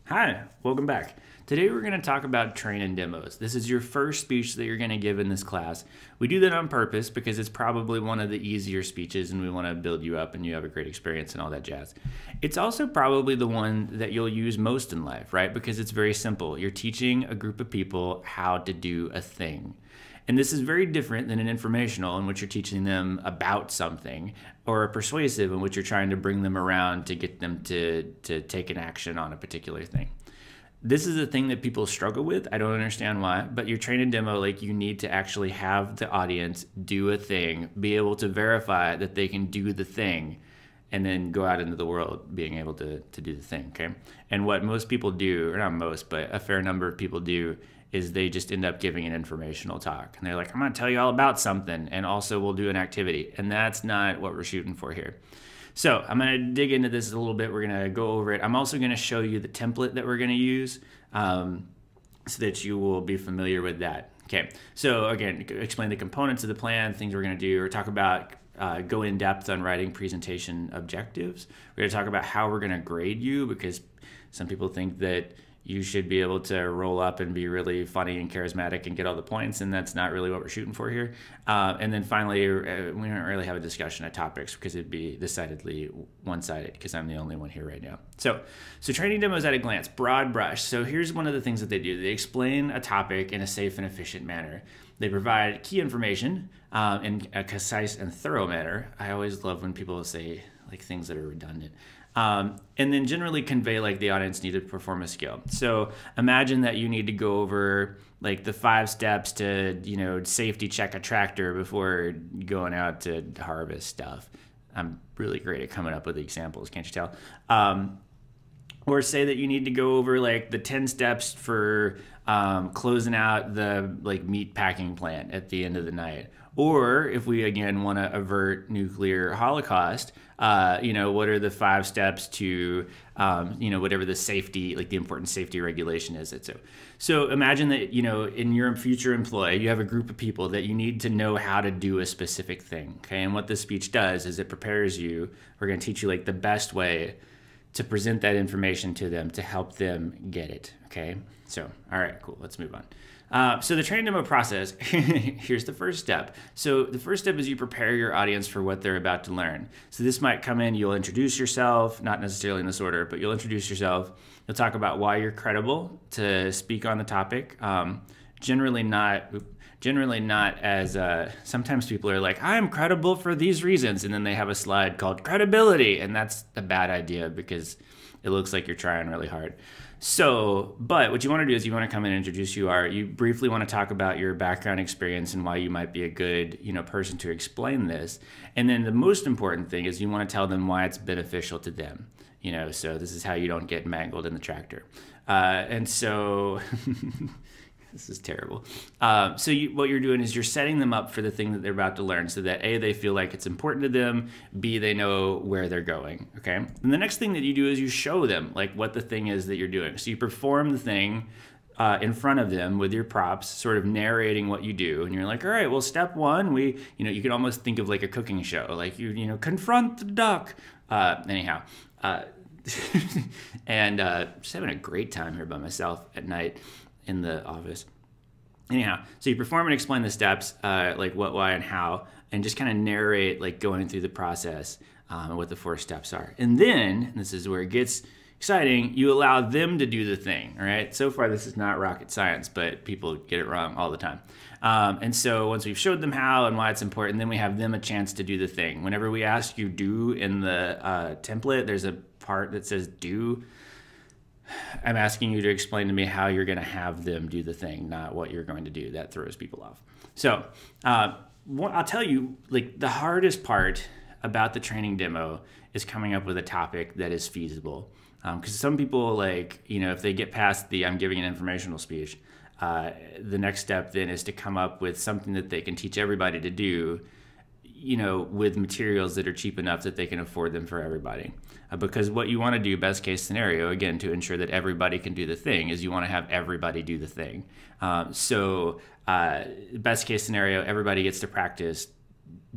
Hi, welcome back. Today we're going to talk about training demos. This is your first speech that you're going to give in this class. We do that on purpose because it's probably one of the easier speeches and we want to build you up and you have a great experience and all that jazz. It's also probably the one that you'll use most in life, right? Because it's very simple. You're teaching a group of people how to do a thing. And this is very different than an informational in which you're teaching them about something, or a persuasive in which you're trying to bring them around to get them to take an action on a particular thing. This is a thing that people struggle with. I don't understand why, but your training demo, like, you need to actually have the audience do a thing, be able to verify that they can do the thing, and then go out into the world being able to do the thing, okay? And what most people do, or not most, but a fair number of people do, is they just end up giving an informational talk. And they're like, I'm gonna tell you all about something, and also we'll do an activity. And that's not what we're shooting for here. So I'm gonna dig into this a little bit. We're gonna go over it. I'm also gonna show you the template that we're gonna use so that you will be familiar with that. Okay, so again, explain the components of the plan, things we're gonna do, or talk about go in depth on writing presentation objectives. We're gonna talk about how we're gonna grade you, because some people think that you should be able to roll up and be really funny and charismatic and get all the points, and that's not really what we're shooting for here. And then finally, we don't really have a discussion of topics because it'd be decidedly one-sided because I'm the only one here right now. So training demos at a glance, broad brush. So here's one of the things that they do. They explain a topic in a safe and efficient manner. They provide key information in a concise and thorough manner. I always love when people say like things that are redundant. And then generally convey like the audience need to perform a skill. So imagine that you need to go over like the 5 steps to, you know, safety check a tractor before going out to harvest stuff. I'm really great at coming up with examples, can't you tell? Or say that you need to go over like the 10 steps for closing out the like meat packing plant at the end of the night. Or if we again want to avert nuclear holocaust, you know, what are the 5 steps to, you know, whatever the safety, like the important safety regulation is. So imagine that, you know, in your future employ, you have a group of people that you need to know how to do a specific thing. Okay, and what this speech does is it prepares you. We're going to teach you like the best way to present that information to them to help them get it. Okay, so all right, cool. Let's move on. So the training demo process, here's the first step. So the first step is you prepare your audience for what they're about to learn. So this might come in, you'll introduce yourself, not necessarily in this order, but you'll introduce yourself. You'll talk about why you're credible to speak on the topic. Generally not as, sometimes people are like, I'm credible for these reasons, and then they have a slide called credibility, and that's a bad idea because it looks like you're trying really hard. So, but what you want to do is you want to come in and introduce you briefly want to talk about your background experience and why you might be a good, you know, person to explain this. And then the most important thing is you want to tell them why it's beneficial to them. You know, so this is how you don't get mangled in the tractor. And so this is terrible. So what you're doing is you're setting them up for the thing that they're about to learn so that A, they feel like it's important to them, B, they know where they're going, okay? And the next thing that you do is you show them like what the thing is that you're doing. So you perform the thing in front of them with your props, sort of narrating what you do. And you're like, all right, well, step 1, you know, you can almost think of like a cooking show, like you know, confront the duck. Anyhow, and just having a great time here by myself at night in the office. Anyhow, so you perform and explain the steps, like what, why, and how, and just kind of narrate like going through the process and what the 4 steps are. And then, and this is where it gets exciting, you allow them to do the thing, all right? So far, this is not rocket science, but people get it wrong all the time. And so once we've showed them how and why it's important, then we have them a chance to do the thing. Whenever we ask you do in the template, there's a part that says do. I'm asking you to explain to me how you're going to have them do the thing, not what you're going to do. That throws people off. So I'll tell you, like, the hardest part about the training demo is coming up with a topic that is feasible. Because some people, like, you know, if they get past the I'm giving an informational speech, the next step then is to come up with something that they can teach everybody to do, you know, with materials that are cheap enough that they can afford them for everybody. Because what you want to do, best case scenario, again, to ensure that everybody can do the thing, is you want to have everybody do the thing. Best case scenario, everybody gets to practice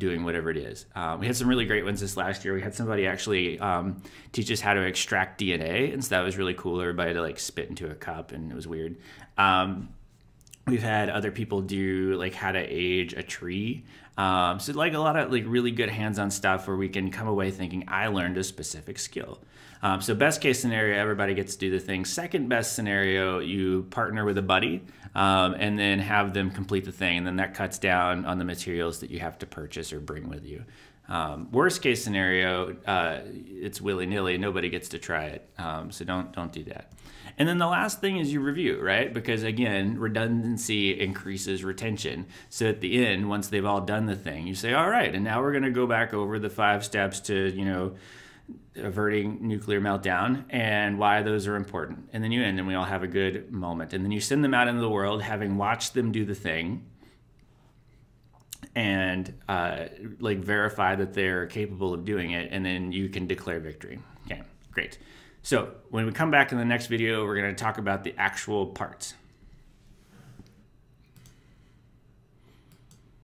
doing whatever it is. We had some really great ones this last year. We had somebody actually teach us how to extract DNA, and so that was really cool. Everybody had to like spit into a cup, and it was weird. We've had other people do like how to age a tree. So like a lot of like really good hands-on stuff where we can come away thinking, I learned a specific skill. So best case scenario, everybody gets to do the thing. Second best scenario, you partner with a buddy and then have them complete the thing. And then that cuts down on the materials that you have to purchase or bring with you. Worst case scenario, it's willy-nilly. Nobody gets to try it. So don't do that. And then the last thing is you review, right? Because again, redundancy increases retention. So at the end, once they've all done the thing, you say, all right, and now we're going to go back over the 5 steps to, averting nuclear meltdown and why those are important. And then you end and we all have a good moment. And then you send them out into the world having watched them do the thing and like verify that they're capable of doing it. And then you can declare victory. Okay, great. So when we come back in the next video, we're going to talk about the actual parts.